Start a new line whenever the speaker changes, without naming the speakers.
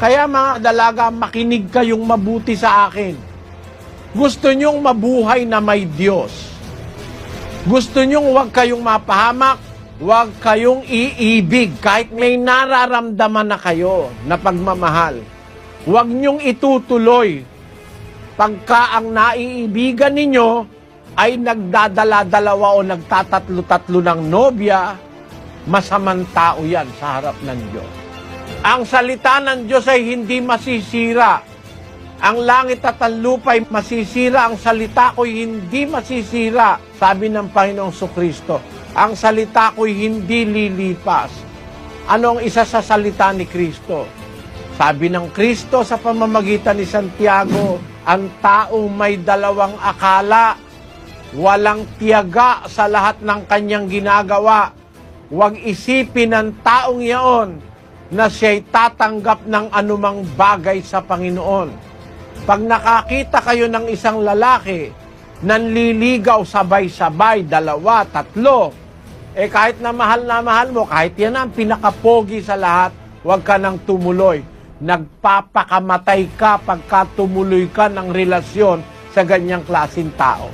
Kaya mga dalaga, makinig kayong mabuti sa akin. Gusto nyong mabuhay na may Diyos. Gusto nyong huwag kayong mapahamak, huwag kayong iibig kahit may nararamdaman na kayo na pagmamahal. Huwag nyong itutuloy pagka ang naiibigan ninyo ay nagdadala-dalawa o nagtatatlo-tatlo ng nobya, masamang tao yan sa harap ng Diyos. Ang salita ng Diyos ay hindi masisira. Ang langit at ang lupa ay masisira. Ang salita ko'y hindi masisira. Sabi ng Panginoong Kristo, ang salita ko'y hindi lilipas. Ano ang isa sa salita ni Kristo? Sabi ng Kristo sa pamamagitan ni Santiago, ang taong may dalawang akala, walang tiyaga sa lahat ng kanyang ginagawa. Huwag isipin ng taong iyon na siya'y tatanggap ng anumang bagay sa Panginoon. Pag nakakita kayo ng isang lalaki, nanliligaw sabay-sabay, 2, 3, kahit na mahal mo, kahit yan ang pinakapogi sa lahat, huwag ka nang tumuloy. Nagpapakamatay ka pagka tumuloy ka ng relasyon sa ganyang klaseng tao.